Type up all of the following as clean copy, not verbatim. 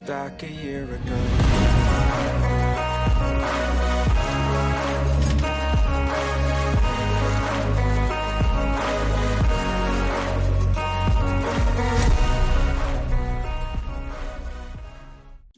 back a year ago.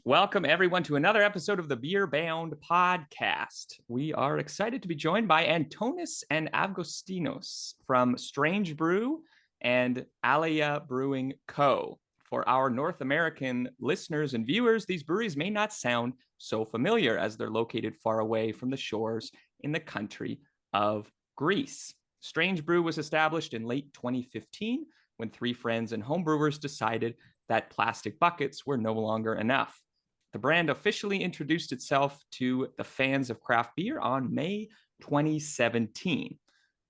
Welcome, everyone, to another episode of the Beer Bound podcast. We are excited to be joined by Antonis and Augoustinos from Strange Brew and Alea Brewing Co. For our North American listeners and viewers, these breweries may not sound so familiar as they're located far away from the shores in the country of Greece. Strange Brew was established in late 2015 when three friends and homebrewers decided that plastic buckets were no longer enough. The brand officially introduced itself to the fans of craft beer on May 2017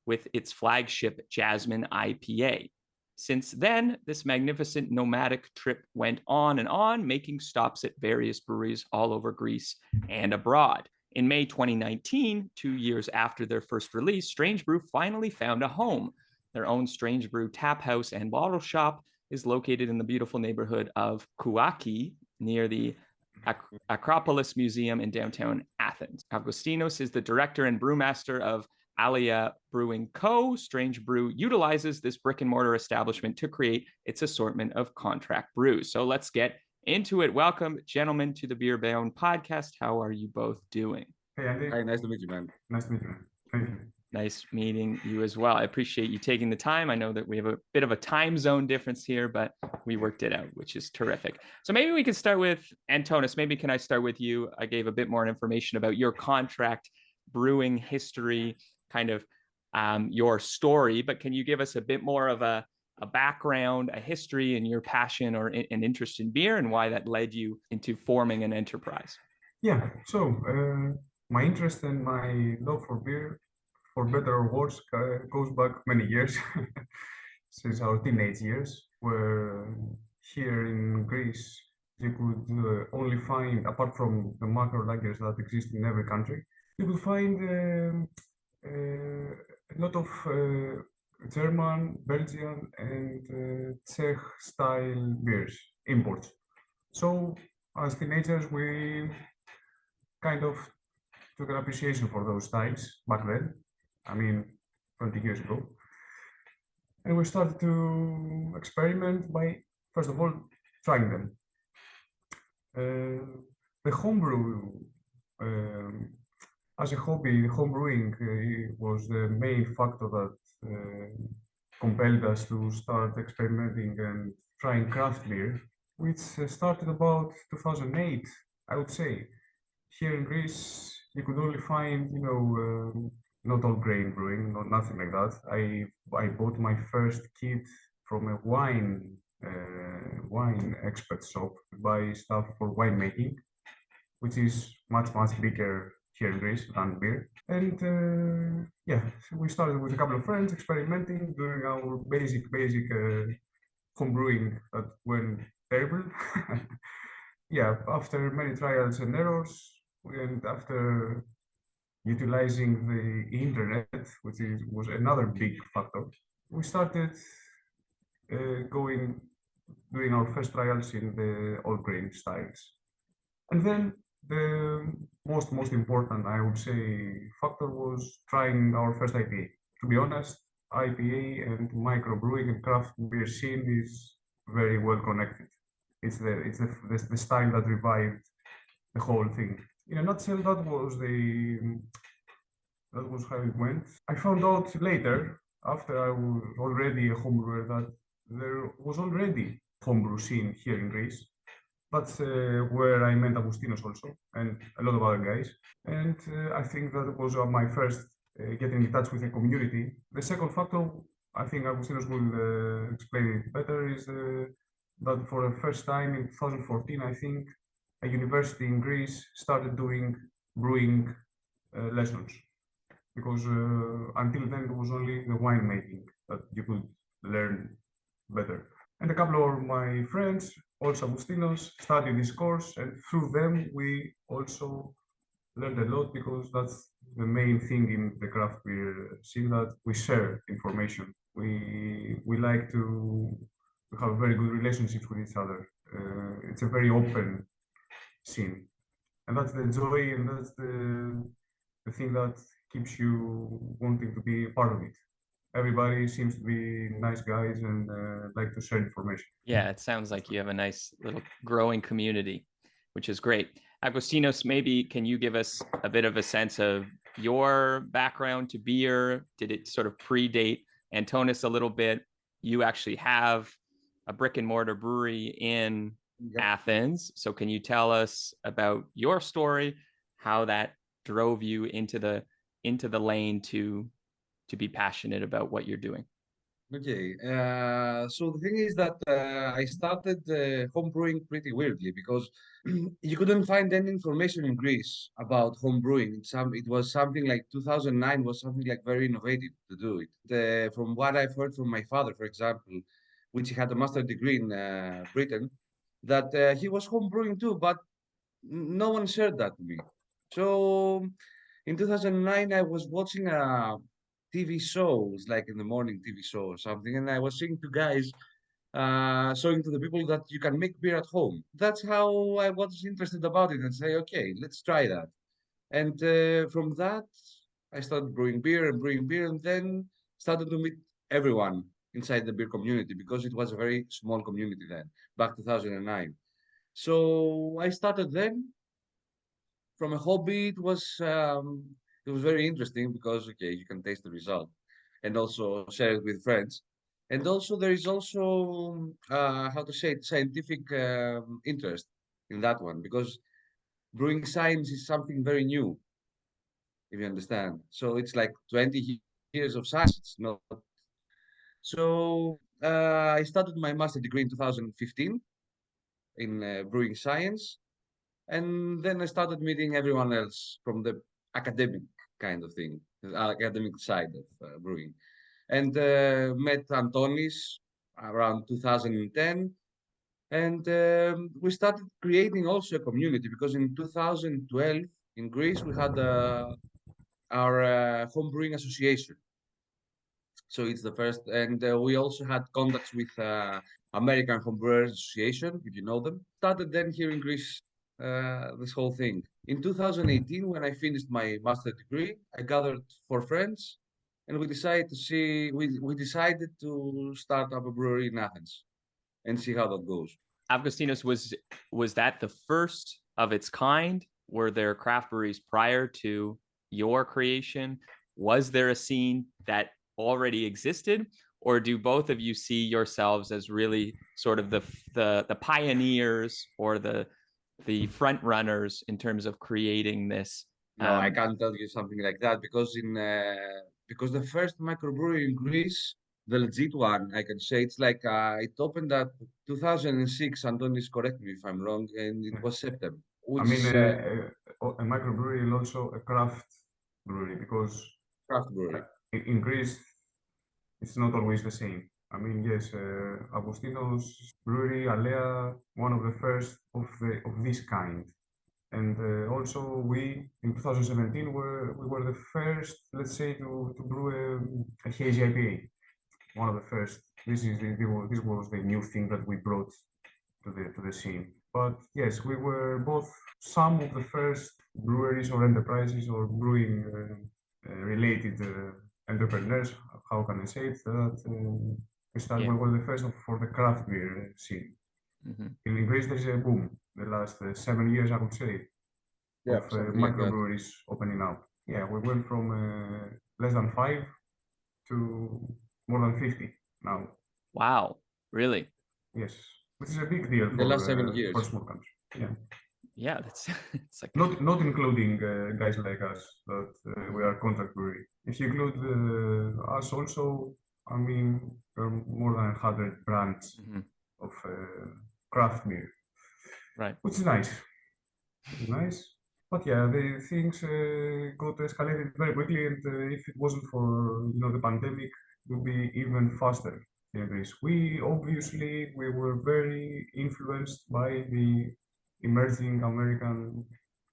with its flagship Jasmine IPA. Since then, this magnificent nomadic trip went on and on, making stops at various breweries all over Greece and abroad. In May 2019, 2 years after their first release, Strange Brew finally found a home. Their own Strange Brew Tap House and Bottleshop is located in the beautiful neighborhood of Koukaki near the Acropolis Museum in downtown Athens. Augoustinos is the director and brewmaster of Alea Brewing Co. Strange Brew utilizes this brick and mortar establishment to create its assortment of contract brews. So let's get into it. Welcome, gentlemen, to the Beer Bound podcast. How are you both doing? Hey, Andy. Hi, nice to meet you, man. Nice to meet you. Thank you. Nice meeting you as well. I appreciate you taking the time. I know that we have a bit of a time zone difference here, but we worked it out, which is terrific. So maybe we can start with Antonis. Maybe can I start with you? I gave a bit more information about your contract brewing history, kind of your story, but can you give us a bit more of a background, a history, and your passion or an interest in beer and why that led you into forming an enterprise? Yeah, so my interest and my love for beer, for better or worse, goes back many years, since our teenage years, where here in Greece, you could only find, apart from the macro lagers that exist in every country, you could find a lot of German, Belgian, and Czech style beers, imports. So as teenagers, we kind of took an appreciation for those styles back then. I mean, 20 years ago. And we started to experiment by, first of all, trying them. The homebrew, as a hobby, homebrewing was the main factor that compelled us to start experimenting and trying craft beer, which started about 2008, I would say. Here in Greece, you could only find, not all grain brewing, nothing like that. I bought my first kit from a wine expert shop to buy stuff for winemaking, which is much bigger here in Greece than beer. And we started with a couple of friends experimenting, doing our basic home brewing that went terrible. After many trials and errors, and after utilizing the internet, which was another big factor, we started doing our first trials in the all grain styles. And then the most important, I would say, factor was trying our first IPA. To be honest, IPA and microbrewing and craft beer scene is very well connected. It's the style that revived the whole thing. In a nutshell, that was how it went. I found out later, after I was already a homebrewer, that there was already homebrew scene here in Greece. That's where I met Augoustinos also, and a lot of other guys. And I think that was my first getting in touch with the community. The second factor, I think Augoustinos will explain it better, is that for the first time in 2014, I think, a university in Greece started doing brewing lessons. Because until then, it was only the winemaking that you could learn better. And a couple of my friends, also Augoustinos, studied this course, and through them, we also learned a lot, because that's the main thing in the craft beer scene, that we share information. We like to have very good relationships with each other. It's a very open scene, and that's the joy, and that's the thing that keeps you wanting to be a part of it. Everybody seems to be nice guys and like to share information. Yeah, it sounds like you have a nice little growing community, which is great. Augoustinos, maybe can you give us a bit of a sense of your background to beer? Did it sort of predate Antonis a little bit? You actually have a brick and mortar brewery in Athens. So can you tell us about your story, how that drove you into the lane to be passionate about what you're doing? Okay, so the thing is that I started home brewing pretty weirdly because you couldn't find any information in Greece about home brewing. It was something like 2009 was something like very innovative to do it. From what I've heard from my father, for example, which he had a master degree in Britain, that he was home brewing too, but no one shared that to me. So in 2009, I was watching a TV shows, like in the morning TV show or something, and I was seeing two guys showing to the people that you can make beer at home. That's how I was interested about it and say, okay, let's try that. And from that, I started brewing beer, and then started to meet everyone inside the beer community because it was a very small community then, back 2009. So I started then from a hobby. It was very interesting because okay, you can taste the result and also share it with friends. And also there is also how to say it, scientific interest in that one because brewing science is something very new, if you understand. So it's like 20 years of science. It's not. So I started my master degree in 2015 in brewing science. And then I started meeting everyone else from the academic kind of thing, the academic side of brewing. And met Antonis around 2010. And we started creating also a community because in 2012 in Greece we had our home brewing association. So it's the first, and we also had contacts with American Homebrewers Association, if you know them. Started then here in Greece, this whole thing. In 2018, when I finished my master degree, I gathered four friends, and we decided to start up a brewery in Athens, and see how that goes. Augoustinos, was that the first of its kind? Were there craft breweries prior to your creation? Was there a scene that already existed, or do both of you see yourselves as really sort of the pioneers or the front runners in terms of creating this? No, I can't tell you something like that because the first microbrewery in Greece, the legit one, I can say it's like it opened at 2006. Antonis, correct me if I'm wrong, and it was September. I mean, a microbrewery and also a craft brewery because craft brewery. In Greece, it's not always the same. I mean, yes, Augoustinos brewery, Alea, one of the first of this kind. And also we, in 2017, we were the first, let's say, to brew a hazy IPA. One of the first. This was the new thing that we brought to the scene. But yes, we were both some of the first breweries or enterprises or brewing related entrepreneurs. How can I say it? That we were the first for the craft beer scene. Mm-hmm. In Greece, there's a boom the last 7 years, I would say, of microbreweries opening up. Yeah, we went from less than 5 to more than 50 now. Wow, really? Yes, which is a big deal for the last 7 years for small country. Yeah. Yeah, that's it's like not including guys like us that we are contract brewery. If you include us also, I mean, there are more than 100 brands of craft beer, right, which is nice. Nice, but yeah, the things got escalated very quickly, and if it wasn't for the pandemic, it would be even faster in Greece. We were very influenced by the emerging American,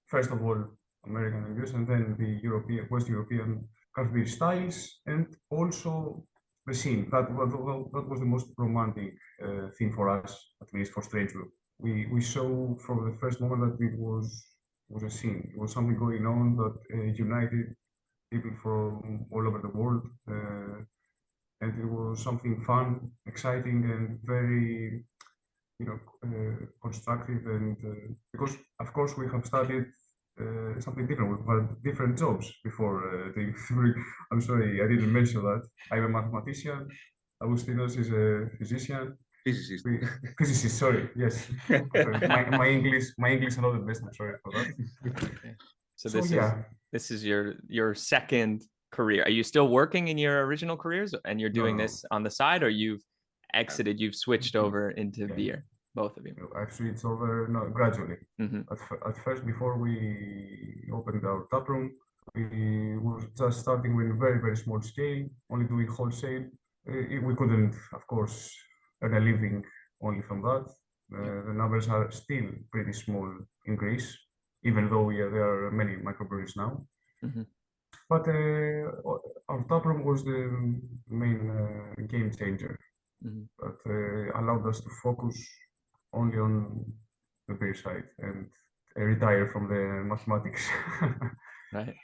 first of all, American and US, and then the West European craft beer styles, and also the scene. That was the most romantic thing for us, at least for Strange Brew. we saw from the first moment that it was a scene. It was something going on that united people from all over the world, and it was something fun, exciting, and very constructive. And because of course we have studied something different. We've had different jobs before. I'm sorry, I didn't mention that. I'm a mathematician. Augoustinos is a physician. Physicist. Physicist, sorry. Yes. Sorry. My English is not the best. I'm sorry for that. Okay. So So yeah, this is your second career. Are you still working in your original careers and you're doing No. this on the side, or you've you've switched over into Yeah. beer? Both of you. I've switched over gradually. Hmm. At first, before we opened our tap room, we were just starting with very, very small scale, only doing wholesale. We couldn't, of course, earn a living only from that. The numbers are still pretty small in Greece, even though there are many microbreweries now. Hmm. But our tap room was the main game changer that allowed us to focus only on the beer side and retire from the mathematics. Right.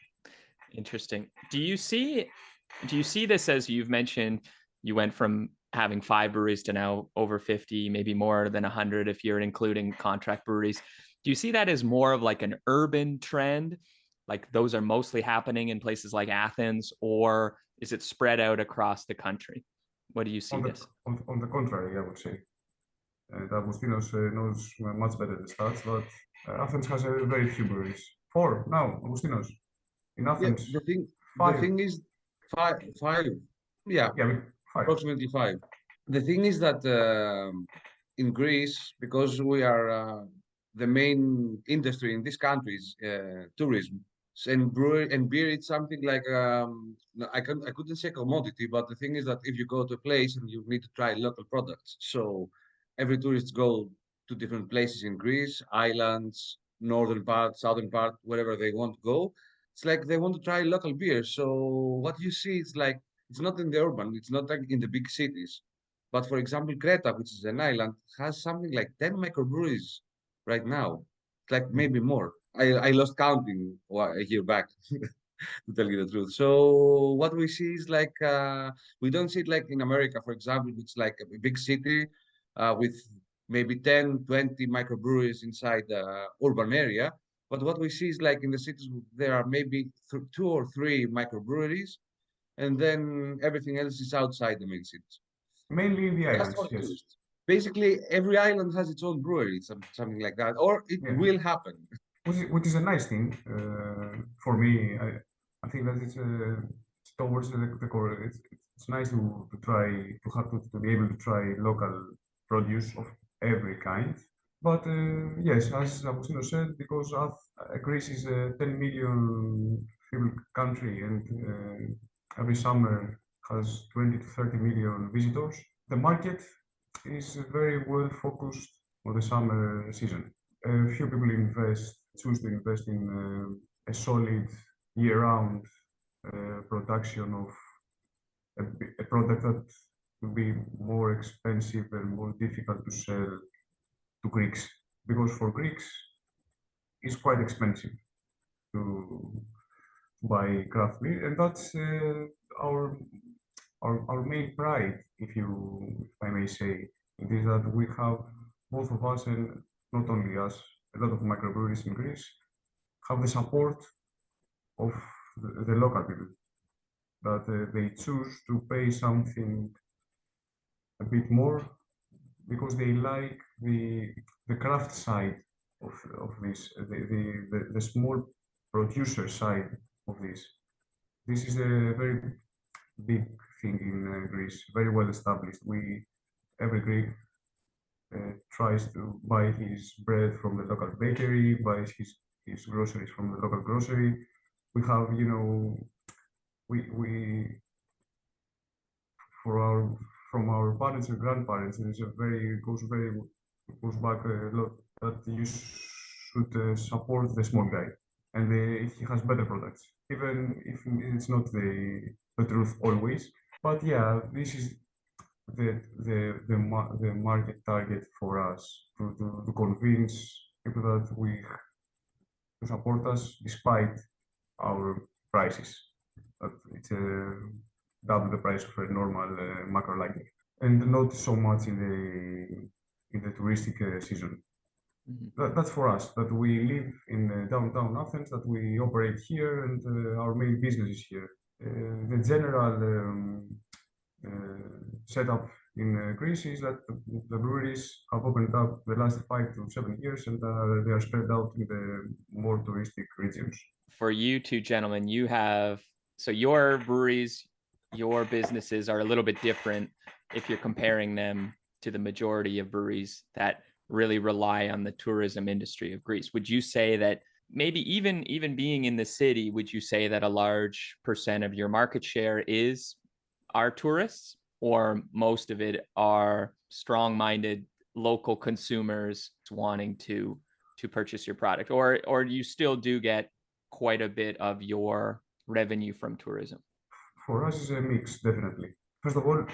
Interesting. Do you see this, as you've mentioned, you went from having 5 breweries to now over 50, maybe more than 100 if you're including contract breweries. Do you see that as more of like an urban trend? Like those are mostly happening in places like Athens, or is it spread out across the country? What do you see this? On the contrary, I would say. Augoustinos knows much better the stats, but Athens has a very few breweries. 4 now, Augoustinos. In Yeah, Athens, the 5. thing is five. Yeah, Yeah, 5. approximately 5. The thing is that in Greece, because we are the main industry in this country is tourism, and brewery and beer, it's something like no, I couldn't say commodity, but the thing is that if you go to a place and you need to try local products, so every tourist go to different places in Greece, islands, northern part, southern part, wherever they want to go. It's like they want to try local beer. So what you see is like it's not in the urban, it's not like in the big cities. But for example, Creta, which is an island, has something like 10 microbreweries right now. It's like maybe more. I lost counting a year back, to tell you the truth. So what we see is like we don't see it like in America, for example, it's like a big city with maybe 10, 20 microbreweries inside the urban area. But what we see is like in the cities, there are maybe 2 or 3 microbreweries, and then everything else is outside the main cities. Mainly in the Just islands, for yes. tourists. Basically, every island has its own brewery, something like that, or it Yeah. will happen. Which is a nice thing for me. I think that it's towards the core. It's nice to try to be able to try local produce of every kind. But yes, as Agostino said, because Greece is a 10 million people country and every summer has 20 to 30 million visitors, the market is very well focused on the summer season. Few people choose to invest in a solid year-round production of a product that will be more expensive and more difficult to sell to Greeks, because for Greeks it's quite expensive to buy craft beer, and that's our our main pride, if I may say. It is that we have both of us, and not only us, a lot of microbreweries in Greece have the support of the local people, that they choose to pay something a bit more because they like the craft side of this, the small producer side of this. This is a very big thing in Greece, very well established. Every Greek tries to buy his bread from the local bakery, buys his groceries from the local grocery. We have, we for our from our parents and grandparents, and it goes back a lot that you should support the small guy, and he has better products, even if it's not the truth always. But yeah, this is the market target for us to convince people that we to support us despite our prices. That it's double the price of a normal macro lager, and not so much in the touristic season. That's for us, that we live in downtown Athens, that we operate here, and our main business is here. The general setup in Greece is that the breweries have opened up the last 5 to 7 years, and they are spread out in the more touristic regions. For you two gentlemen, you have, so your breweries, your businesses are a little bit different if you're comparing them to the majority of breweries that really rely on the tourism industry of Greece. Would you say that maybe even being in the city, would you say that a large percent of your market share are tourists, or most of it are strong-minded local consumers wanting to purchase your product, or you still do get quite a bit of your revenue from tourism? For us, it's a mix, definitely. First of all,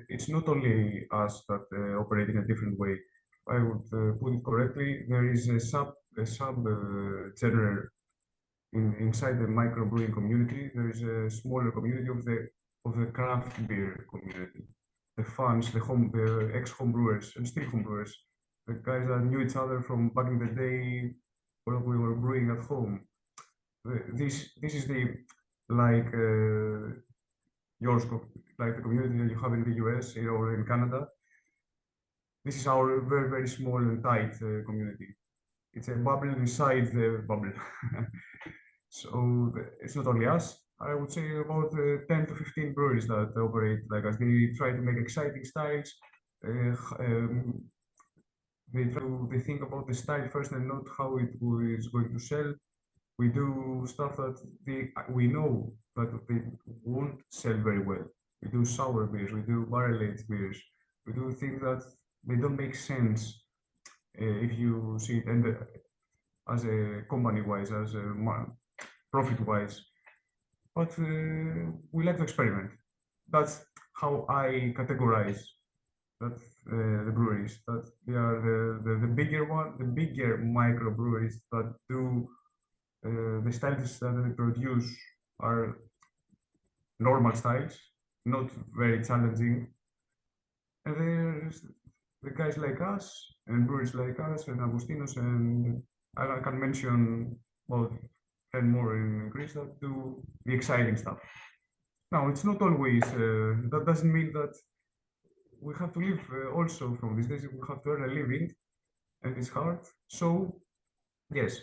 it's not only us that operate in a different way. I would put it correctly. There is a sub genre inside the microbrewing community. There is a smaller community of the craft beer community. The fans, the ex-home brewers and still home brewers, the guys that knew each other from back in the day when we were brewing at home. This is the like yours, like the community that you have in the US or in Canada. This is our very, very small and tight community. It's a bubble inside the bubble. So it's not only us. I would say about 10 to 15 breweries that operate like us. They try to make exciting styles. They think about the style first and not how it is going to sell. We do stuff that we know that they won't sell very well. We do sour beers, we do barrel-aged beers, we do things that they don't make sense if you see it and as a company-wise, as a profit-wise. But we like to experiment. That's how I categorize that the breweries. That they are the bigger one, the bigger micro breweries that do. The styles that they produce are normal styles, not very challenging. And there's the guys like us and breweries like us and Augoustinos, and I can mention about 10 more in Greece that do the exciting stuff. Now, it's not always, that doesn't mean that we have to live also from these days. We have to earn a living, and it's hard. So, yes.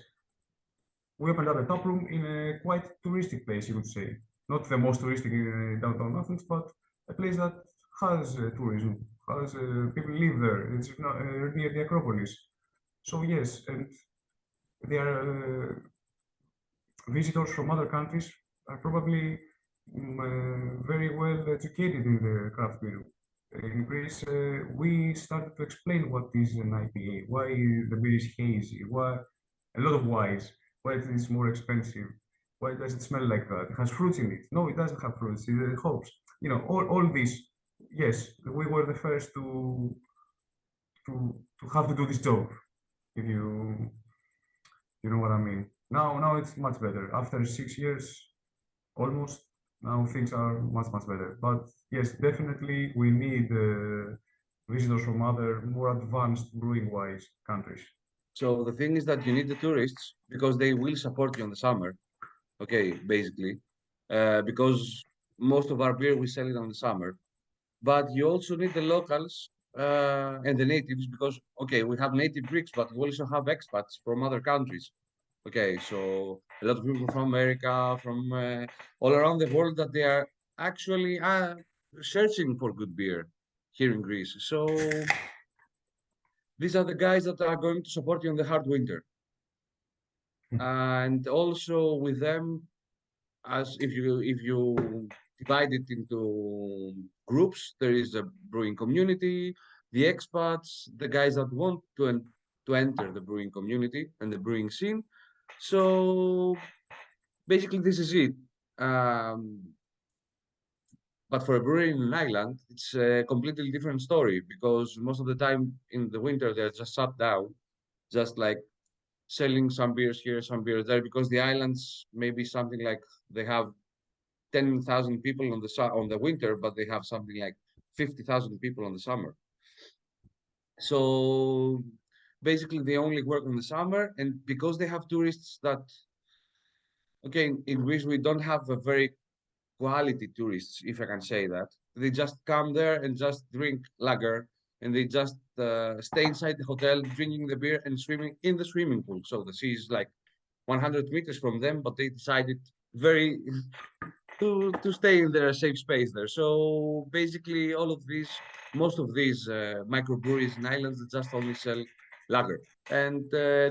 We opened up a tap room in a quite touristic place, you would say. Not the most touristic in downtown Athens, but a place that has tourism, has people live there. It's near the Acropolis. So yes, and they are visitors from other countries are probably very well educated in the craft beer. In Greece, we started to explain what is an IPA, why the beer is hazy, why a lot of whys. Why it is more expensive? Why does it smell like that? It has fruits in it. No, it doesn't have fruits. It hops. You know, all this. Yes, we were the first to have to do this job. If you know what I mean. Now it's much better. After 6 years, almost, now things are much better. But yes, definitely we need visitors from other more advanced brewing-wise countries. So the thing is that you need the tourists because they will support you in the summer. Okay, basically, because most of our beer we sell it on the summer. But you also need the locals and the natives because okay, we have native Greeks, but we also have expats from other countries. Okay, so a lot of people from America, from all around the world that they are actually searching for good beer here in Greece. So these are the guys that are going to support you in the hard winter. And also with them, as if you divide it into groups, there is a brewing community, the expats, the guys that want to enter the brewing community and the brewing scene. So basically, this is it. But for a brewery in an island, it's a completely different story because most of the time in the winter they're just shut down, just like selling some beers here, some beers there, because the islands maybe something like they have 10,000 people on on the winter, but they have something like 50,000 people on the summer. So basically, they only work in the summer, and because they have tourists that, okay, in Greece we don't have a very quality tourists, if I can say that. They just come there and just drink lager, and they just stay inside the hotel, drinking the beer and swimming in the swimming pool. So the sea is like 100 meters from them, but they decided very to stay in their safe space there. So basically, most of these microbreweries in islands that just only sell lager, and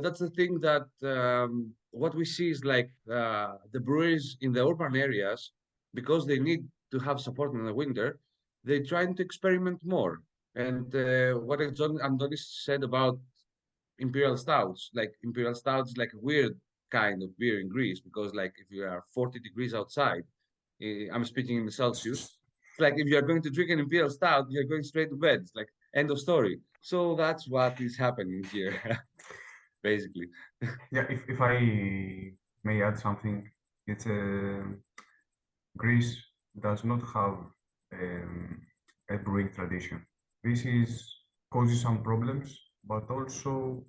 that's the thing that what we see is like the breweries in the urban areas, because they need to have support in the winter, they're trying to experiment more. And what Antonis said about imperial stouts, like imperial stouts, like a weird kind of beer in Greece, because like if you are 40 degrees outside, I'm speaking in the Celsius. It's like if you are going to drink an imperial stout, you're going straight to bed. It's like end of story. So that's what is happening here, basically. Yeah, if I may add something, it's Greece does not have a brewing tradition. This is causes some problems, but also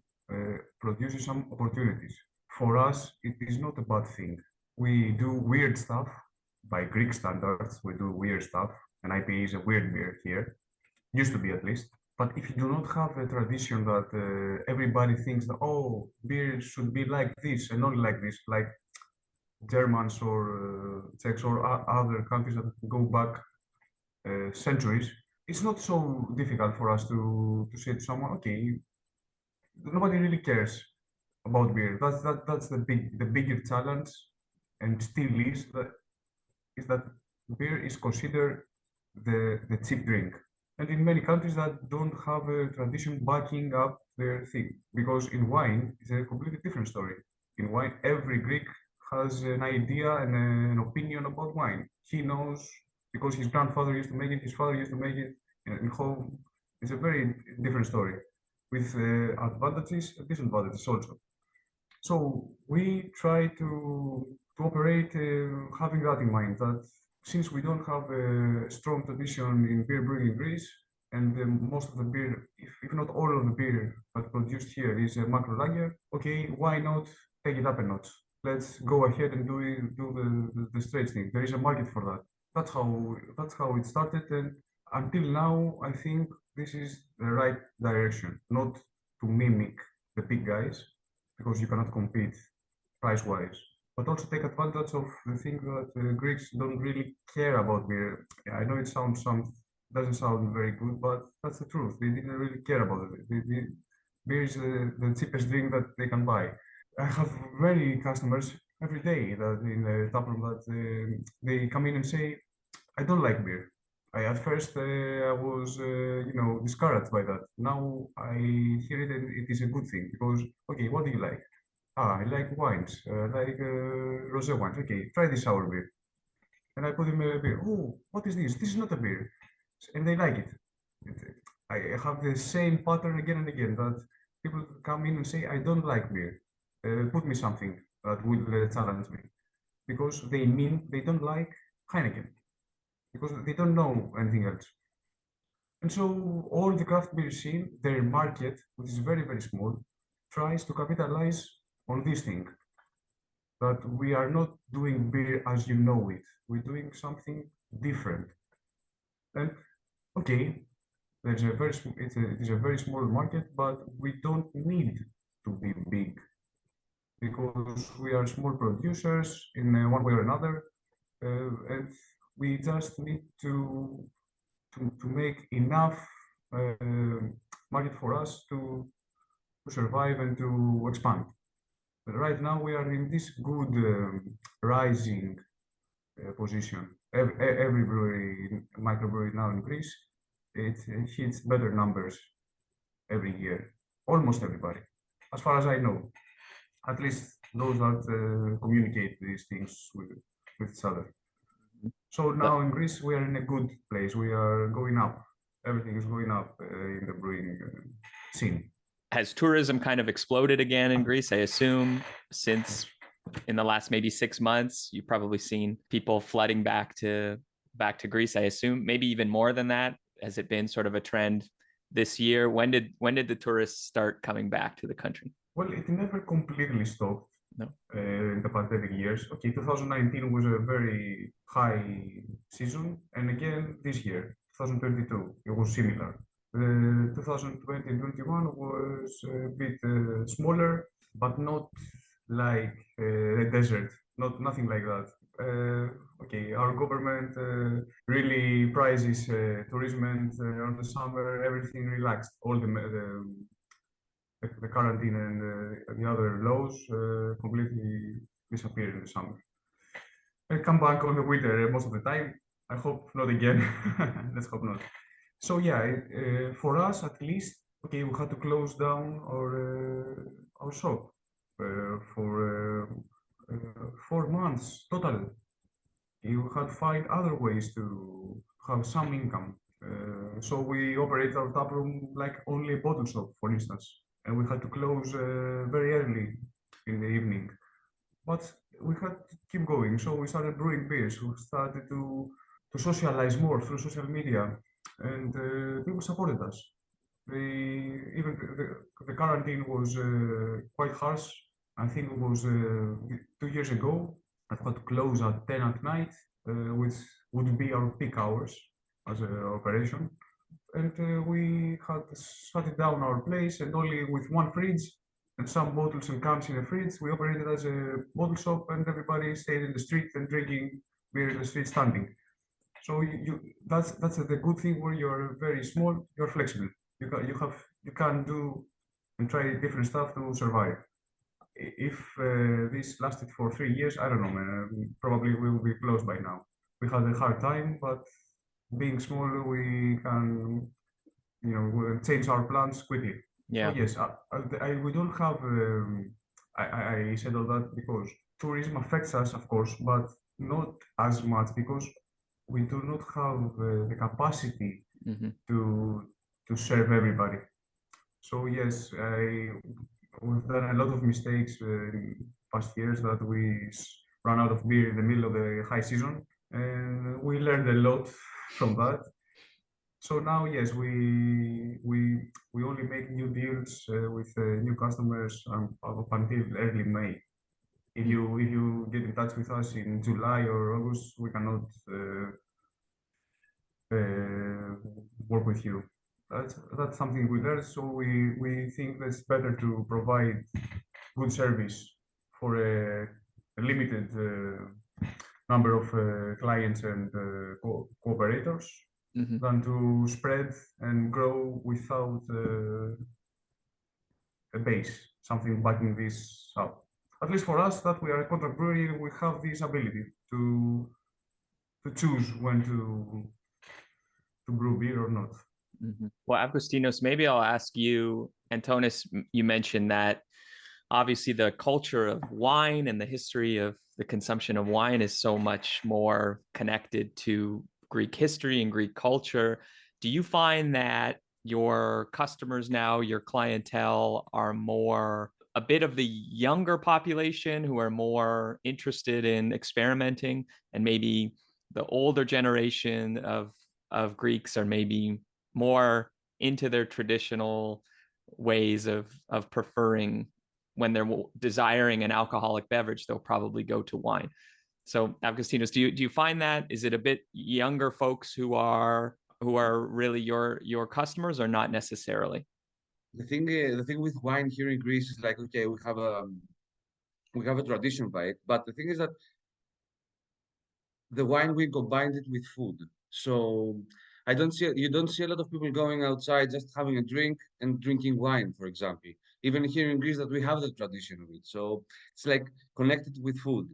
produces some opportunities. For us, it is not a bad thing. We do weird stuff by Greek standards. We do weird stuff, and IPA is a weird beer here, used to be at least. But if you do not have a tradition that everybody thinks that, oh, beer should be like this and not like this, like Germans or Czechs or other countries that go back centuries, it's not so difficult for us to say to someone, okay, nobody really cares about beer. That's the bigger challenge, and still is that beer is considered the cheap drink. And in many countries that don't have a tradition backing up their thing, because in wine it's a completely different story. In wine, every Greek has an idea and an opinion about wine. He knows because his grandfather used to make it, his father used to make it in home. It's a very different story with advantages and disadvantages also. So we try to operate having that in mind, that since we don't have a strong tradition in beer brewing in Greece, and most of the beer, if not all of the beer that's produced here is a macro lager, okay, why not take it up a notch? Let's go ahead and do the straight thing. There is a market for that. That's how it started, and until now, I think this is the right direction, not to mimic the big guys, because you cannot compete price-wise, but also take advantage of the thing that Greeks don't really care about beer. Yeah, I know it doesn't sound very good, but that's the truth. They didn't really care about it. Beer is the cheapest drink that they can buy. I have many customers every day that in the taproom that they come in and say, "I don't like beer." At first I was discouraged by that. Now I hear it and it is a good thing because okay, what do you like? Ah, I like wines. I like rosé wines. Okay, try this sour beer. And I put him a beer. Oh, what is this? This is not a beer. And they like it. I have the same pattern again and again that people come in and say, I don't like beer. Put me something that will challenge me. Because they mean they don't like Heineken. Because they don't know anything else. And so all the craft beer scene, their market, which is very, very small, tries to capitalize on this thing. That we are not doing beer as you know it. We're doing something different. And okay, it is a very small market, but we don't need to be big because we are small producers in one way or another, and we just need to make enough market for us to survive and to expand. But right now we are in this good rising position. Every brewery, microbrewery now in Greece, it hits better numbers every year. Almost everybody, as far as I know. At least those that communicate these things with each other. So now in Greece, we are in a good place. We are going up. Everything is going up in the brewing scene. Has tourism kind of exploded again in Greece? I assume since in the last maybe 6 months, you've probably seen people flooding back to Greece. I assume maybe even more than that. Has it been sort of a trend this year? When did the tourists start coming back to the country? Well, it never completely stopped. No. In the pandemic years. Okay, 2019 was a very high season, and again this year, 2022, it was similar. 2020 and 21 was a bit smaller, but not like the desert, nothing like that. Okay, our government really prizes tourism and on the summer everything relaxed. All the quarantine and the other laws completely disappear in the summer. And come back on the winter most of the time. I hope not again. Let's hope not. So yeah, for us at least, okay, we had to close down our shop for 4 months total. You had to find other ways to have some income. So we operate our tap room like only a bottle shop, for instance, and we had to close very early in the evening. But we had to keep going, so we started brewing beers. We started to socialize more through social media, and people supported us. Even the quarantine was quite harsh. I think it was 2 years ago. I had to close at 10 at night, which would be our peak hours as an operation. And we had shut down our place, and only with one fridge and some bottles and cans in the fridge, we operated as a bottle shop, and everybody stayed in the street and drinking beer in the street standing. So that's the good thing where you're very small, you're flexible. You can do and try different stuff to survive. If this lasted for 3 years, I don't know, man, probably we will be closed by now. We had a hard time, but being small, we can, change our plans quickly. Yeah. So yes, we don't have. I said all that because tourism affects us, of course, but not as much because we do not have the capacity to serve everybody. So yes, we've done a lot of mistakes in past years that we ran out of beer in the middle of the high season, and we learned a lot from that. So now, yes, we only make new deals with new customers up until early May. If you get in touch with us in July or August, we cannot work with you. That's something we learned. So we think that it's better to provide good service for a limited number of clients and cooperators than to spread and grow without a base, something backing this up. At least for us, that we are a contract brewery, we have this ability to choose when to brew beer or not. Well, Augoustinos, maybe I'll ask you, Antonis, you mentioned that obviously the culture of wine and the history of the consumption of wine is so much more connected to Greek history and Greek culture. Do you find that your customers now, your clientele, are more a bit of the younger population who are more interested in experimenting, and maybe the older generation of Greeks are maybe more into their traditional ways of preferring, when they're desiring an alcoholic beverage, they'll probably go to wine. So Augoustinos, do you find that? Is it a bit younger folks who are really your customers, or not necessarily? The thing with wine here in Greece is like, okay, we have a tradition by it, but the thing is that the wine, we combined it with food. So you don't see a lot of people going outside just having a drink and drinking wine, for example. Even here in Greece, that we have the tradition of it. So it's like connected with food.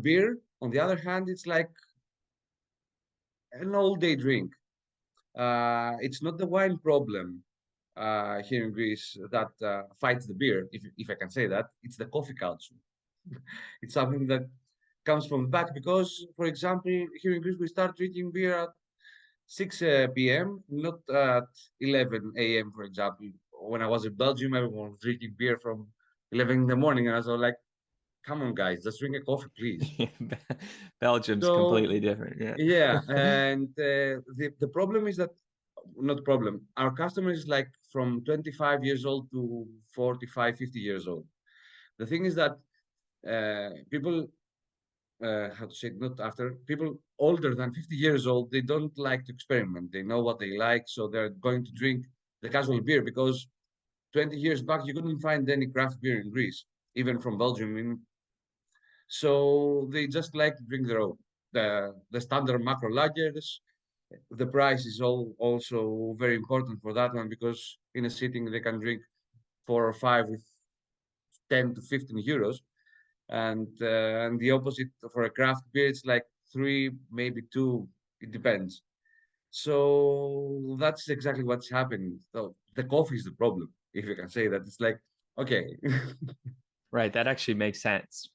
Beer, on the other hand, it's like an all-day drink. It's not the wine problem here in Greece that fights the beer, if I can say that. It's the coffee culture. It's something that comes from the back because, for example, here in Greece we start drinking beer at 6 p.m., not at 11 a.m. For example, when I was in Belgium, everyone was drinking beer from 11 in the morning, and I was like, "Come on, guys, let's drink a coffee, please." Belgium's So completely different. Yeah. yeah, and the problem is that not problem. Our customers is like from 25 years old to 45, 50 years old. The thing is that people how to say it, not after people older than 50 years old, they don't like to experiment. They know what they like, so they're going to drink the casual beer because 20 years back you couldn't find any craft beer in Greece, even from Belgium. So they just like to drink their own. The standard macro lagers. The price is also very important for that one because in a sitting they can drink 4 or 5 with 10 to 15 euros, and the opposite for a craft beer it's like 3, maybe 2. It depends. So that's exactly what's happening. So the coffee is the problem, if you can say that. It's like, okay. Right. That actually makes sense.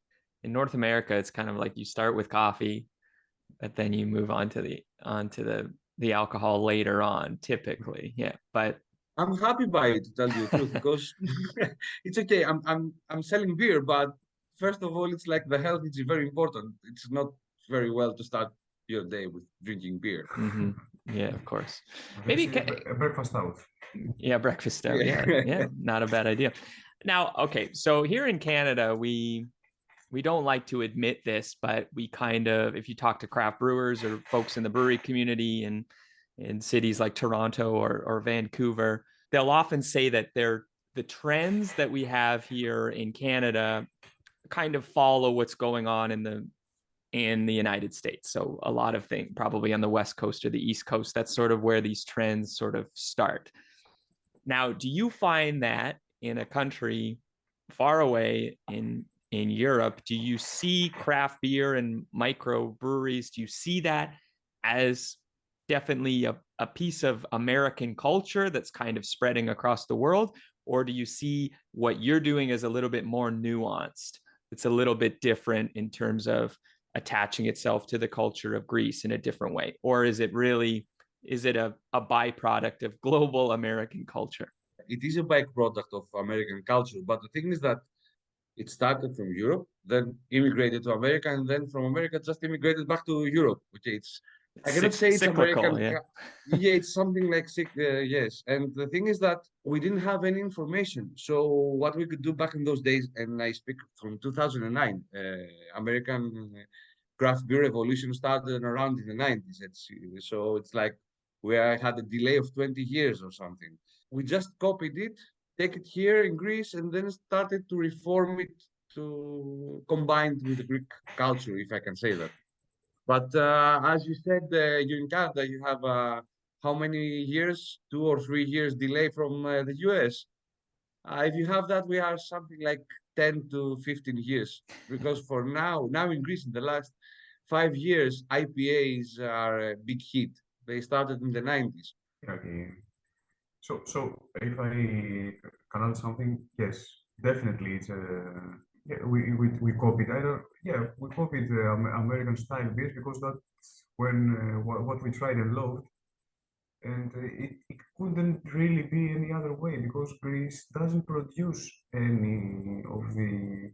In North America, it's kind of like you start with coffee, but then you move on to the alcohol later on, typically. Yeah. But I'm happy by it, to tell you the truth, because it's okay. I'm selling beer, but first of all, it's like the health is very important. It's not very well to start your day with drinking beer. mhm. Yeah, of course. This Maybe is a breakfast out. yeah, breakfast out. Yeah, not a bad idea. Now, okay, so here in Canada, we don't like to admit this, but we kind of, if you talk to craft brewers or folks in the brewery community in cities like Toronto or Vancouver, they'll often say that the trends that we have here in Canada kind of follow what's going on in the United States. So a lot of things probably on the West Coast or the East Coast, that's sort of where these trends sort of start. Now, do you find that in a country far away in Europe, do you see craft beer and micro breweries? Do you see that as definitely a piece of American culture that's kind of spreading across the world? Or do you see what you're doing as a little bit more nuanced? It's a little bit different in terms of attaching itself to the culture of Greece in a different way? Or is it a byproduct of global American culture? It is a byproduct of American culture, but the thing is that it started from Europe, then immigrated to America, and then from America just immigrated back to Europe. Okay, I cannot say it's cyclical, American. yeah. Yeah, it's something like yes. And the thing is that we didn't have any information. So what we could do back in those days, and I speak from 2009, American craft beer revolution started around in the 90s. So it's like we had a delay of 20 years or something. We just copied it, take it here in Greece, and then started to reform it to combine with the Greek culture, if I can say that. But as you said, you in Canada, you have how many years? 2 or 3 years delay from the US. If you have that, we are something like 10 to 15 years. Because for now in Greece, in the last 5 years, IPAs are a big hit. They started in the 90s. Okay. So if I can add something, yes, definitely it's yeah, we copied. I don't, yeah, we copied the American style beers because that's when what we tried and loved, and it couldn't really be any other way because Greece doesn't produce any of the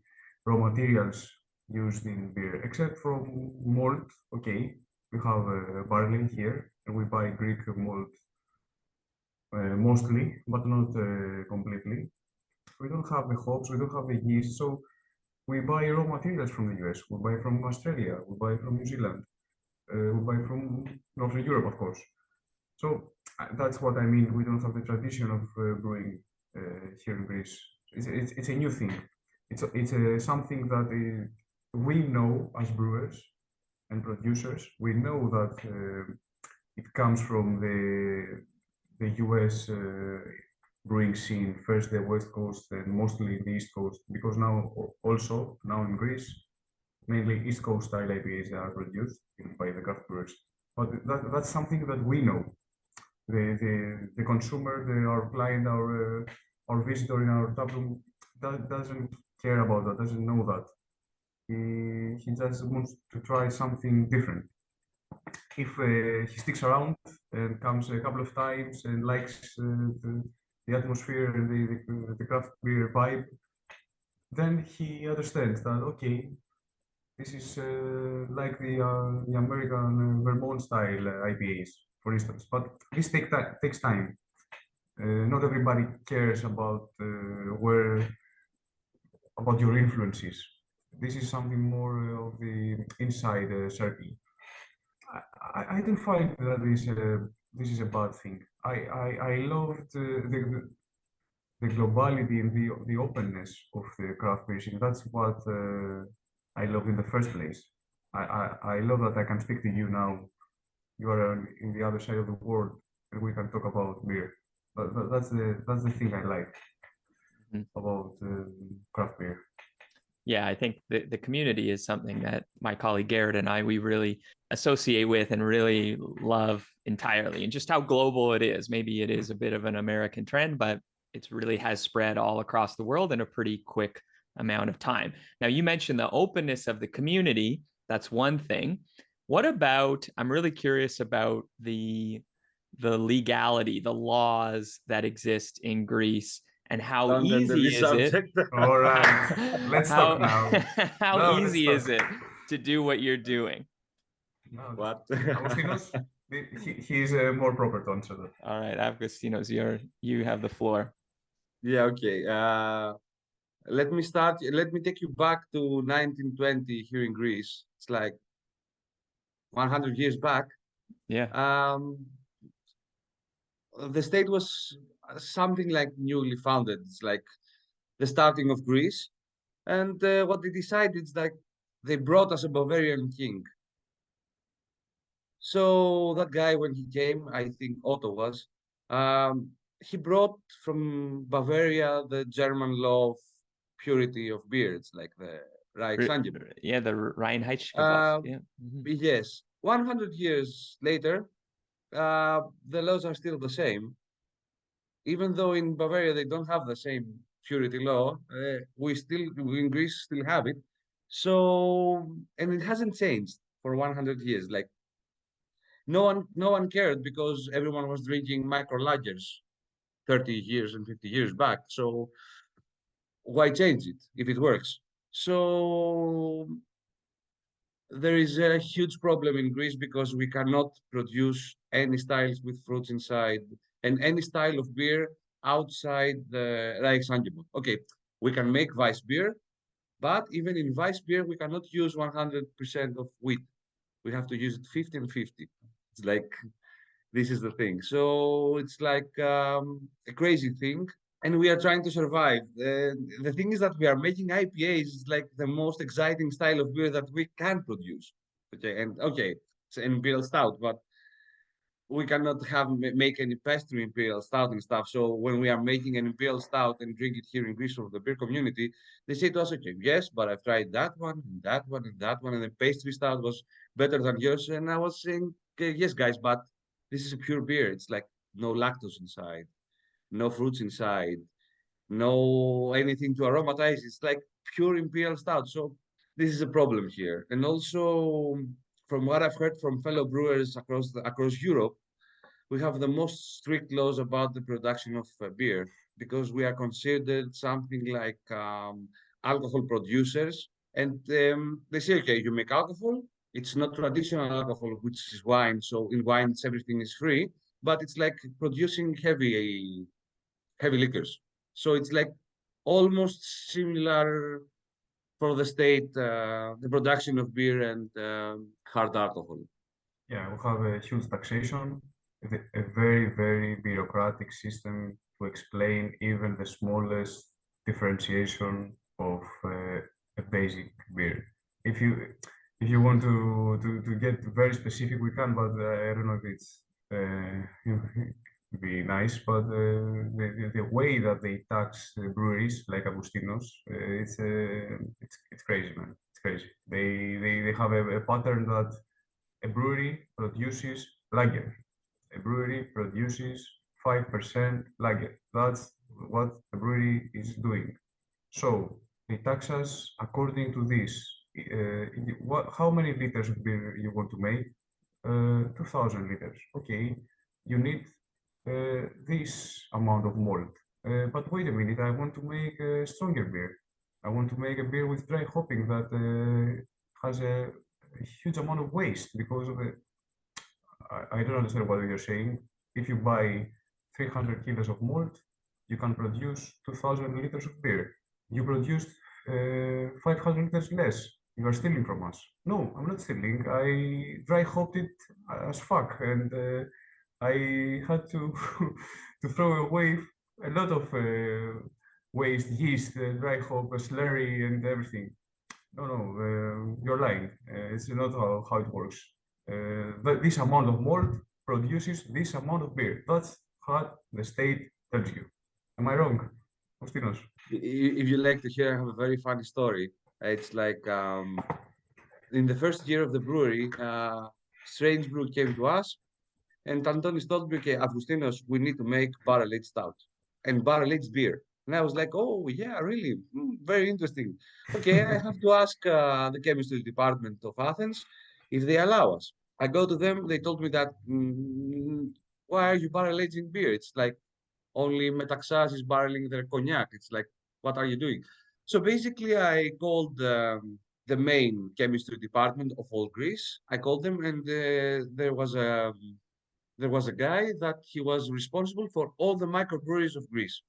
raw materials used in beer except from malt. Okay, we have barley here, and we buy Greek malt mostly, but not completely. We don't have the hops, we don't have the yeast, so we buy raw materials from the US, we buy from Australia, we buy from New Zealand, we buy from Northern Europe, of course. So that's what I mean. We don't have the tradition of brewing here in Greece. It's a new thing. It's something that we know as brewers and producers. We know that it comes from the US brewing scene, first the West Coast and mostly the East Coast, because now in Greece, mainly East Coast style IPAs are produced by the craft brewers. But that's something that we know. The consumer, our client, our visitor in our tap room doesn't care about that, doesn't know that. He just wants to try something different. If he sticks around and comes a couple of times and likes the atmosphere and the craft beer vibe, then he understands that okay, this is like the American Vermont style IPAs, for instance. But this takes time. Not everybody cares about your influences. This is something more of the inside circle. I don't find that this is a bad thing. I loved the globality and the openness of the craft beer scene. That's what I love in the first place. I love that I can speak to you now. You are in the other side of the world, and we can talk about beer. That's the thing I like about craft beer. Yeah, I think the community is something that my colleague Garrett and we really associate with and really love entirely, and just how global it is. Maybe it is a bit of an American trend, but it really has spread all across the world in a pretty quick amount of time. Now, you mentioned the openness of the community. That's one thing. What about, I'm really curious about the legality, the laws that exist in Greece, and how Don't enter easy this is it? subject. All right, let's talk now. How No, let's easy talk. is it to do what you're doing? No, What? Augoustinos, he's more proper to answer that. All right, Augoustinos, you have the floor. Yeah, okay. Let me start. Let me take you back to 1920 here in Greece. It's like 100 years back. Yeah. The state was something like newly founded. It's like the starting of Greece. And what they decided is like they brought us a Bavarian king. So that guy, when he came, I think Otto was, he brought from Bavaria the German law of purity of beer. It's like the Reichsangebot. Yeah, the Reinheitsgebot. Yeah. Yes, 100 years later, the laws are still the same. Even though in Bavaria they don't have the same purity law, we in Greece still have it. So, and it hasn't changed for 100 years. Like no one cared because everyone was drinking micro lagers 30 years and 50 years back. So why change it if it works? So there is a huge problem in Greece because we cannot produce any styles with fruits inside and any style of beer outside the Reichsangebot. Okay, we can make Weiss beer, but even in Weiss beer, we cannot use 100% of wheat. We have to use it 50 and 50. It's like, this is the thing. So it's like a crazy thing. And we are trying to survive. The thing is that we are making IPAs is like the most exciting style of beer that we can produce. Okay, it's an imperial stout, but we cannot make any pastry imperial stout and stuff. So when we are making an imperial stout and drink it here in Greece for the beer community, they say to us, okay, yes, but I've tried that one and that one and that one, and the pastry stout was better than yours. And I was saying, okay, yes, guys, but this is a pure beer. It's like no lactose inside, no fruits inside, no anything to aromatize. It's like pure imperial stout. So this is a problem here. And also, from what I've heard from fellow brewers across Europe, we have the most strict laws about the production of beer because we are considered something like alcohol producers. And they say, okay, you make alcohol. It's not traditional alcohol, which is wine. So in wine, everything is free, but it's like producing heavy liquors. So it's like almost similar for the state, the production of beer and hard alcohol. Yeah, we have a huge taxation, a very, very bureaucratic system to explain even the smallest differentiation of a basic beer. If you want to get very specific, we can, but I don't know if it's be nice. But the way that they tax breweries like Augoustinos, it's crazy, man. It's crazy. They have a pattern that a brewery produces lager. A brewery produces 5% lager. That's what a brewery is doing. So they tax us according to this. how many liters of beer you want to make? 2,000 liters. Okay, you need this amount of malt. But wait a minute, I want to make a stronger beer. I want to make a beer with dry hopping that has a huge amount of waste because of the. I don't understand what you're saying. If you buy 300 kilos of malt, you can produce 2,000 liters of beer. You produced 500 liters less. You are stealing from us. No, I'm not stealing. I dry hopped it as fuck, and I had to to throw away a lot of waste, yeast, dry hop, slurry, and everything. No, no, you're lying. It's not how it works. But this amount of malt produces this amount of beer. That's what the state tells you. Am I wrong, Augoustinos? If you like to hear, I have a very funny story. It's like in the first year of the brewery, Strange Brew came to us, and Antonis told me, okay, Augoustinos, we need to make barrel-aged stout and barrel-aged beer. And I was like, oh, yeah, really? Very interesting. Okay, I have to ask the chemistry department of Athens if they allow us. I go to them, they told me that, why are you barrel-aging beer? It's like only Metaxas is barreling their cognac. It's like, what are you doing? So basically, I called the main chemistry department of all Greece. I called them, and there was a guy that he was responsible for all the microbreweries of Greece.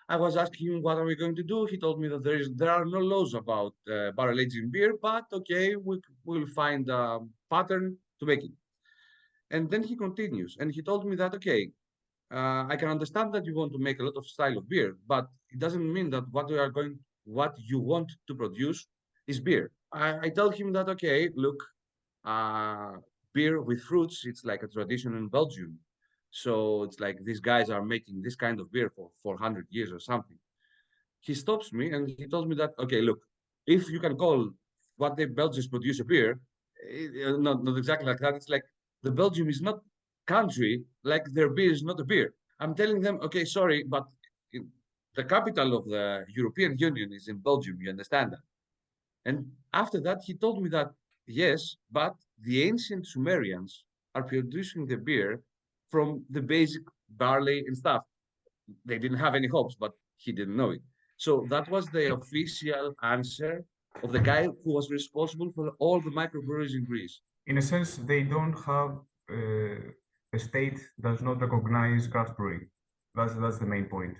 I was asking him, what are we going to do? He told me that there are no laws about barrel aging beer, but okay, we'll find a pattern to make it. And then he continues, and he told me that, okay, I can understand that you want to make a lot of style of beer, but it doesn't mean that what you want to produce is beer. I tell him that, okay, look, uh, beer with fruits, it's like a tradition in Belgium. So it's like these guys are making this kind of beer for 400 years or something. He stops me and he tells me that, okay, look, if you can call what the Belgians produce a beer, not exactly like that. It's like the Belgium is not country, like their beer is not a beer. I'm telling them, okay, sorry, but the capital of the European Union is in Belgium. You understand that? And after that, he told me that, yes, but the ancient Sumerians are producing the beer from the basic barley and stuff. They didn't have any hops, but he didn't know it. So that was the official answer of the guy who was responsible for all the microbreweries in Greece. In a sense, they don't have the state does not recognize craft brewing. That's the main point.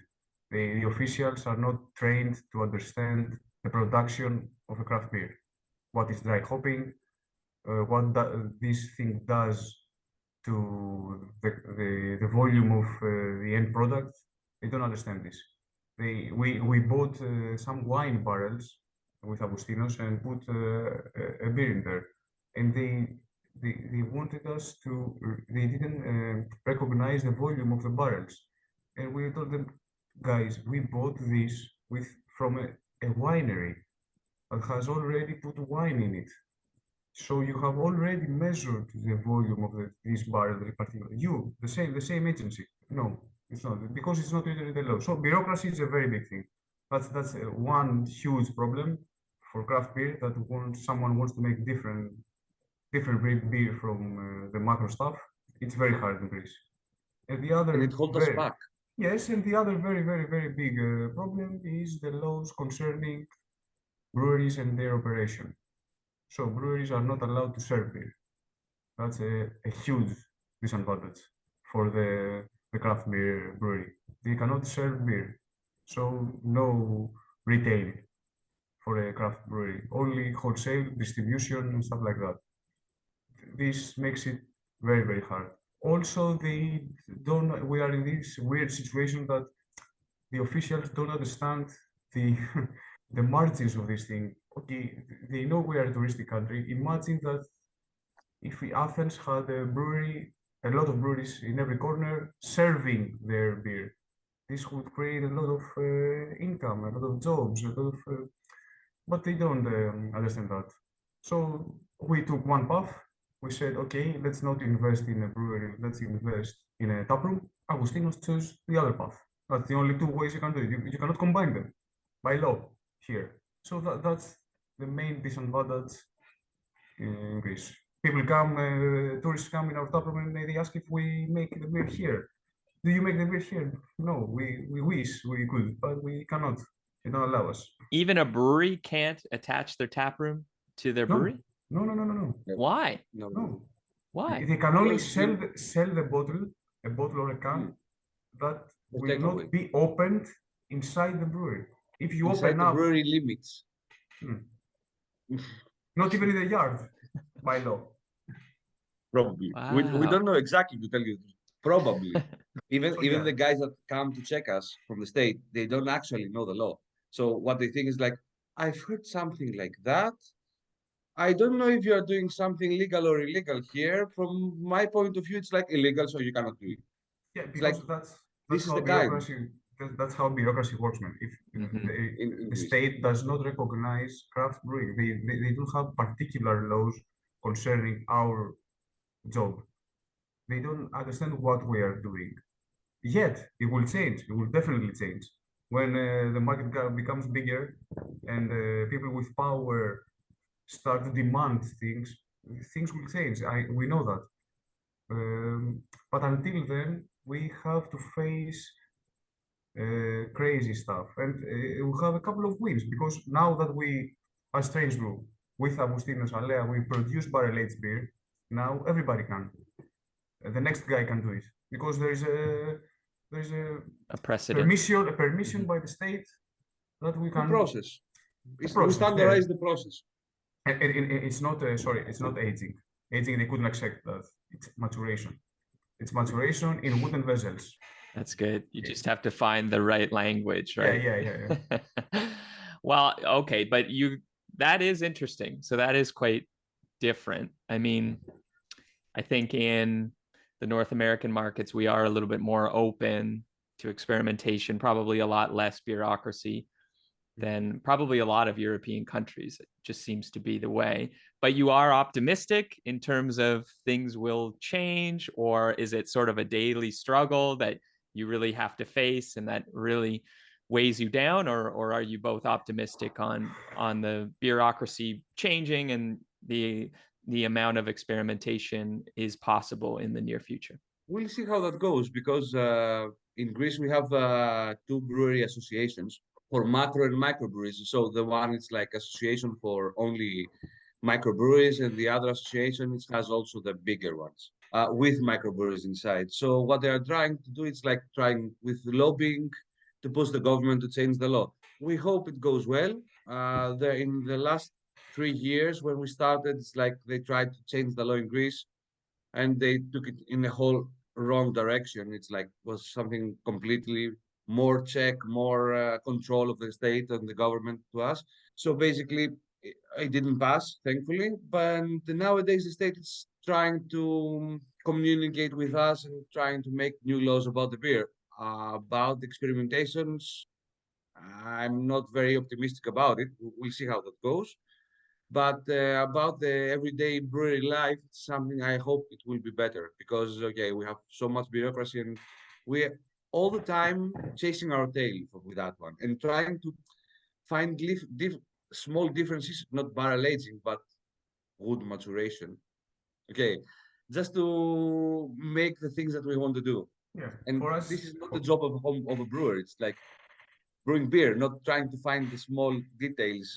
The officials are not trained to understand the production of a craft beer. What is dry hopping? What this thing does to the volume of the end product? They don't understand this. We bought some wine barrels with Augoustinos and put a beer in there, and they wanted us to. They didn't recognize the volume of the barrels, and we told them, guys, we bought this from a winery that has already put wine in it. So you have already measured the volume of this barrel in particular. The same agency. No, it's not, because it's not written in the law. So bureaucracy is a very big thing. That's one huge problem for craft beer, that someone wants to make different beer from the macro stuff. It's very hard in Greece. And the other And it holds us back. Yes, and the other very big problem is the laws concerning breweries and their operation. So breweries are not allowed to serve beer. That's a huge disadvantage for the craft beer brewery. They cannot serve beer, so no retail for a craft brewery, only wholesale distribution and stuff like that. This makes it very hard. Also, we are in this weird situation that the officials don't understand the the margins of this thing. Okay, they know we are a touristic country. Imagine that if Athens had a lot of breweries in every corner serving their beer, this would create a lot of income, a lot of jobs, but they don't understand that. So we took one path. We said, okay, let's not invest in a brewery, let's invest in a taproom. Augoustinos chose the other path. That's the only two ways you can do it. You cannot combine them by law here. So that's the main disadvantage in Greece. People come, tourists come in our taproom and they ask if we make the beer here. Do you make the beer here? No, we wish we could, but we cannot. They don't allow us. Even a brewery can't attach their tap room to their No, brewery? no. Why? No. Why? They can only Because sell the bottle, a bottle or a can that will take not away. be opened inside the brewery. If you Inside open the up, brewery limits. not even in the yard, by law. Probably. We Wow. don't know exactly, to tell you the truth. Probably. Even So, even yeah. the guys that come to check us from the state, they don't actually know the law. So what they think is like, I've heard something like that. I don't know if you are doing something legal or illegal here. From my point of view, it's like illegal, so you cannot do it. Yeah, It's like because that's this is how the time that's how bureaucracy works, man. If Mhm. in the Greece. state does not recognize craft brewing, they don't have particular laws concerning our job. They don't understand what we are doing. Yet it will change. It will definitely change when the market becomes bigger and people with power start to demand things. Things will change. We know that. But until then, we have to face crazy stuff, and we have a couple of wins because now that we, as Strange Brew, with Augoustinos, Alea, we produce barrel-aged beer. Now everybody can. The next guy can do it because there is A precedent. a permission by the state that we The can. process. We process, standardize the process. And it's not sorry, it's not aging. Aging they couldn't accept that. It's maturation. It's maturation in wooden vessels. That's good. You just have to find the right language, right? Yeah. Well, okay, but that is interesting. So that is quite different. I mean, I think in the North American markets, we are a little bit more open to experimentation, probably a lot less bureaucracy than probably a lot of European countries. It just seems to be the way. But you are optimistic in terms of things will change, or is it sort of a daily struggle that you really have to face and that really weighs you down, or are you both optimistic on the bureaucracy changing and the amount of experimentation is possible in the near future? We'll see how that goes because in Greece we have two brewery associations for macro and microbreweries. So the one is like association for only microbreweries, and the other association has also the bigger ones with microbreweries inside. So what they are trying to do is like trying with lobbying to push the government to change the law. We hope it goes well. In the last 3 years when we started, it's like they tried to change the law in Greece and they took it in a whole wrong direction. It's like was something completely more check, more control of the state and the government to us. So basically, it didn't pass, thankfully. But nowadays, the state is trying to communicate with us and trying to make new laws about the beer. About experimentations, I'm not very optimistic about it. We'll see how that goes. But about the everyday brewery life, it's something I hope it will be better because okay, we have so much bureaucracy and we all the time chasing our tail with that one and trying to find small differences, not barrel aging, but wood maturation. Okay, just to make the things that we want to do. Yeah. And For us, this is not the job of a brewer. It's like brewing beer, not trying to find the small details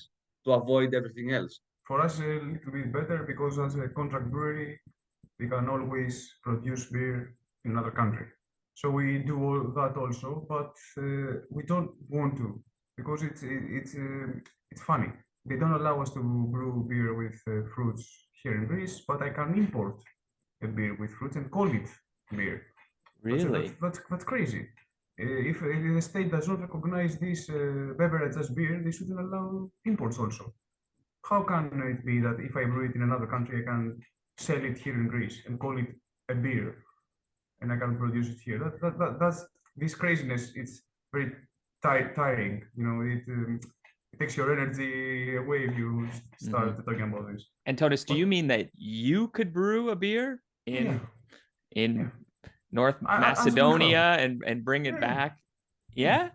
to avoid everything else. for us, a little bit better because as a contract brewery, we can always produce beer in another country. So we do all that also, but we don't want to because it's funny. They don't allow us to brew beer with fruits here in Greece, but I can import a beer with fruits and call it beer. Really? That's crazy. If the state does not recognize this beverage as beer, they shouldn't allow imports also. How can it be that if I brew it in another country, I can sell it here in Greece and call it a beer, and I can produce it here? That's this craziness. It's very tiring. You know, it takes your energy away if you start talking about this. Antonis, do you mean that you could brew a beer in Yeah. North As we Macedonia have. and bring it Yeah. back? Yeah?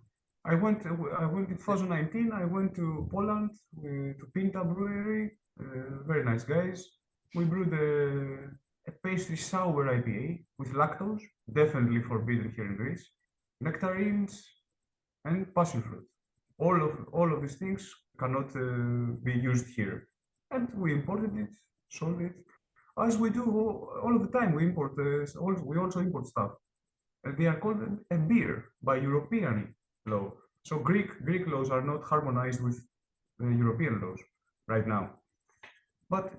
I went in 2019. I went to Poland to Pinta Brewery. Very nice guys. We brewed a pastry sour IPA with lactose, definitely forbidden here in Greece, nectarines, and passion fruit. All of these things cannot be used here, and we imported it, sold it, as we do all of the time. We import. We also import stuff. They are called a beer by European law. So Greek laws are not harmonized with European laws right now. But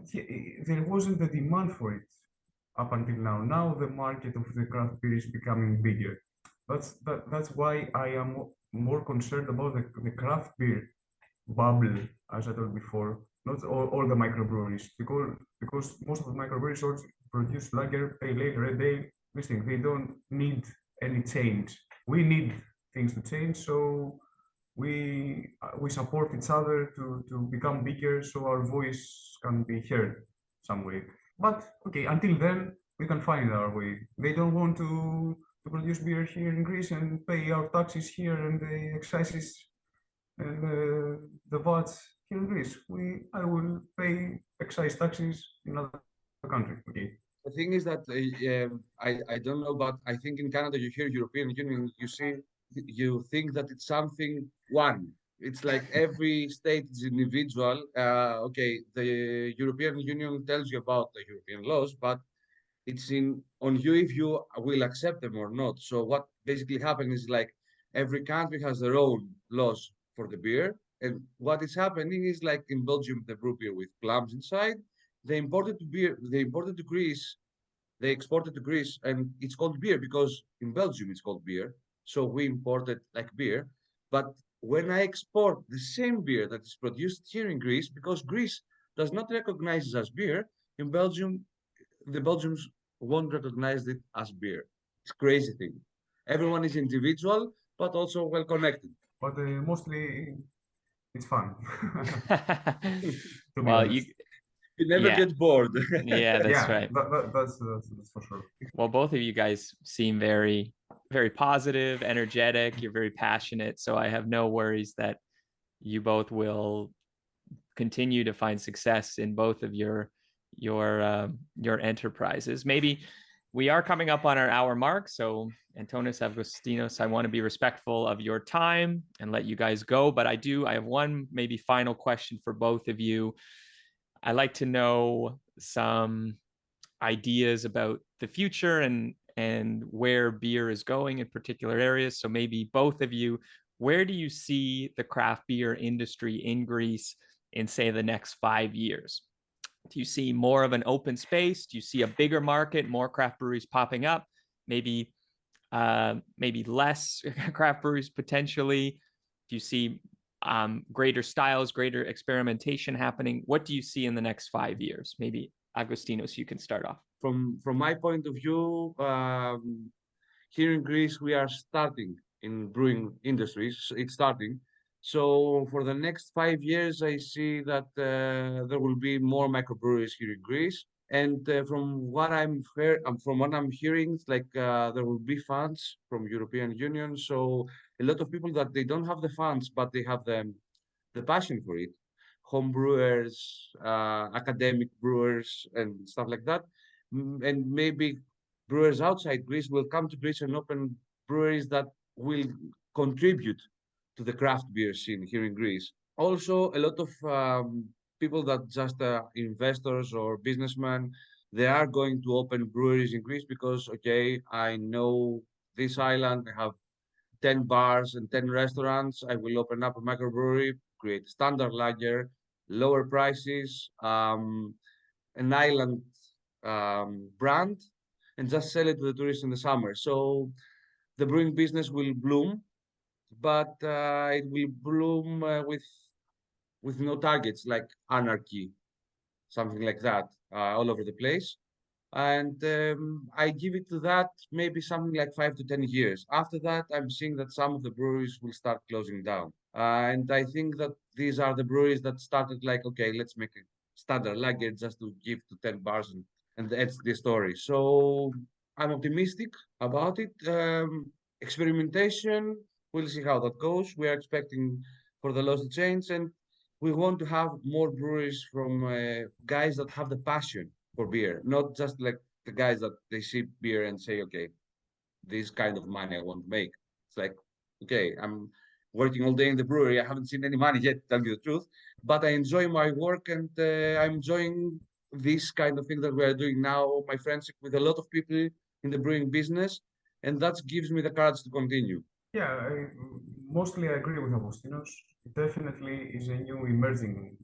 there wasn't the demand for it up until now. Now the market of the craft beer is becoming bigger. That's why I am more concerned about the craft beer bubble, as I told before, not all the microbreweries, because most of the microbreweries also produce lager, pale ale, red ale. These things, they don't need any change. We need things to change, so we support each other to become bigger, so our voice can be heard some way. But okay, until then, we can find our way. They don't want to produce beer here in Greece and pay our taxes here and the excises and the VATs here in Greece. I will pay excise taxes in another country. Okay. The thing is that I don't know, but I think in Canada you hear European Union, you think that it's something one. It's like every state is individual. Okay, the European Union tells you about the European laws, but it's on you if you will accept them or not. So what basically happens is like every country has their own laws for the beer, and what is happening is like in Belgium they brew beer with plums inside. They imported to Greece, they exported to Greece, and it's called beer because in Belgium it's called beer. So we import it like beer. But when I export the same beer that is produced here in Greece, because Greece does not recognize it as beer, in Belgium, the Belgians won't recognize it as beer. It's crazy thing. Everyone is individual, but also well connected. But mostly it's fun. To be Well, honest. You never Yeah. get bored. yeah, that's Yeah, right. that's for sure. Well, both of you guys seem very, very positive, energetic. You're very passionate. So I have no worries that you both will continue to find success in both of your enterprises. Maybe we are coming up on our hour mark. So Antonis, Augoustinos, I want to be respectful of your time and let you guys go. But I have one maybe final question for both of you. I like to know some ideas about the future and where beer is going in particular areas. So maybe both of you, where do you see the craft beer industry in Greece in, say, the next 5 years? Do you see more of an open space? Do you see a bigger market, more craft breweries popping up? Maybe less craft breweries potentially? Do you see greater styles, greater experimentation happening? What do you see in the next 5 years? Maybe Augoustinos, you can start off. From my point of view, here in Greece we are starting in brewing industries. It's starting. So for the next 5 years, I see that there will be more microbreweries here in Greece. And from what I'm hearing, it's like there will be funds from European Union. So a lot of people that they don't have the funds, but they have the passion for it. Home brewers, academic brewers, and stuff like that. And maybe brewers outside Greece will come to Greece and open breweries that will contribute to the craft beer scene here in Greece. Also, a lot of people that just investors or businessmen, they are going to open breweries in Greece because, okay, I know this island, I have 10 bars and 10 restaurants. I will open up a microbrewery, create standard lager, lower prices, an island brand, and just sell it to the tourists in the summer. So the brewing business will bloom, but it will bloom with no targets like anarchy, something like that, all over the place. And I give it to that maybe something like 5 to 10 years. After that, I'm seeing that some of the breweries will start closing down. And I think that these are the breweries that started like, okay, let's make a standard lager just to give to 10 bars and that's the story. So I'm optimistic about it. Experimentation, We'll see how that goes. We are expecting for the laws to change, and we want to have more breweries from guys that have the passion for beer, not just like the guys that they see beer and say, okay, this kind of money I want to make. It's like, okay, I'm working all day in the brewery. I haven't seen any money yet, to tell you the truth, but I enjoy my work and I'm enjoying this kind of thing that we are doing now, my friendship with a lot of people in the brewing business, and that gives me the courage to continue. Yeah, mostly I agree with Augoustinos. It definitely is a new emerging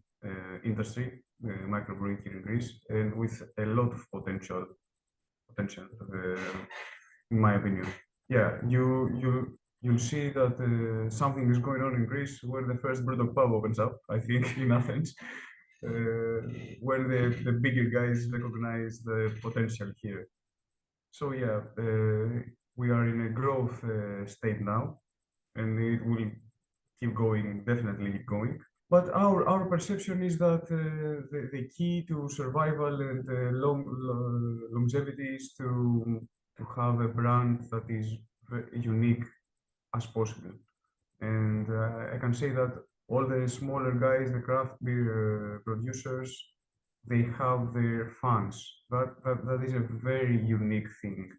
industry, microbrewing here in Greece, and with a lot of potential, in my opinion. Yeah, you'll see that something is going on in Greece where the first Brewdog pub opens up, I think, in Athens, where the bigger guys recognize the potential here. So yeah, we are in a growth state now, and it will keep going, definitely keep going. But our perception is that the key to survival and longevity is to have a brand that is unique as possible. And I can say that all the smaller guys, the craft beer producers, they have their fans. That is a very unique thing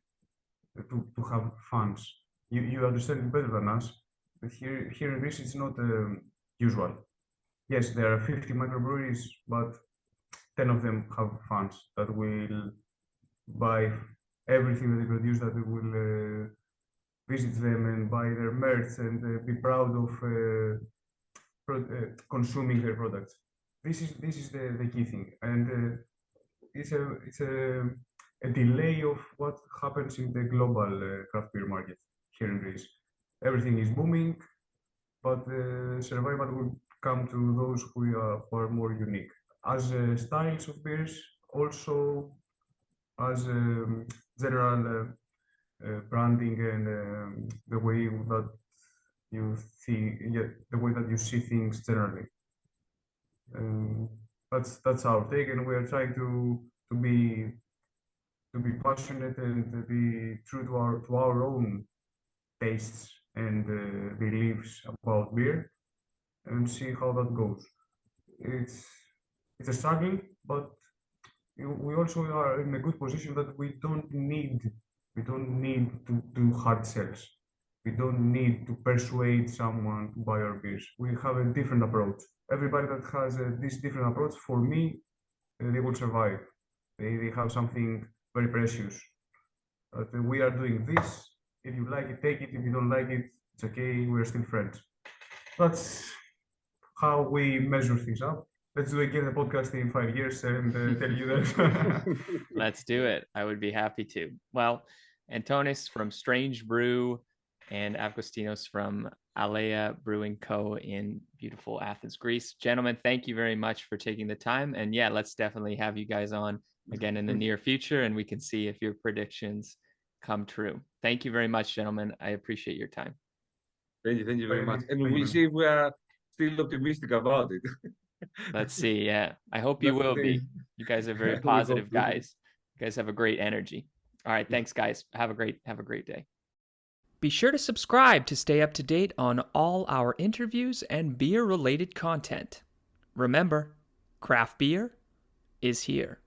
to have fans. You understand it better than us, but here in Greece it's not usual. Yes, there are 50 microbreweries, but 10 of them have fans that will buy everything that they produce, that they will visit them and buy their merch and be proud of consuming their products. This is the key thing, and it's a delay of what happens in the global craft beer market here in Greece. Everything is booming, but survival will come to those who are more unique. As styles of beers, also as general branding and the way that you see, yeah, the way that you see things generally. That's our take, and we are trying to be passionate and to be true to our own tastes and beliefs about beer, and see how that goes. It's a struggle, but we also are in a good position that we don't need to do hard sells. We don't need to persuade someone to buy our beers. We have a different approach. Everybody that has this different approach, for me, they will survive. They have something very precious. But we are doing this. If you like it, take it. If you don't like it, it's okay. We're still friends. That's how we measure things up. Let's do again a podcast in 5 years and tell you that. Let's do it. I would be happy to. Well, Antonis from Strange Brew and Augoustinos from Alea Brewing Co. in beautiful Athens, Greece. Gentlemen, thank you very much for taking the time. And yeah, let's definitely have you guys on again in the near future, and we can see if your predictions come true. Thank you very much, gentlemen. I appreciate your time. Thank you very much. And we'll see if we are still optimistic about it. Let's see. Yeah, I hope you will be. You guys are very positive guys. You guys have a great energy. All right, thanks, guys. Have a great day. Be sure to subscribe to stay up to date on all our interviews and beer-related content. Remember, craft beer is here.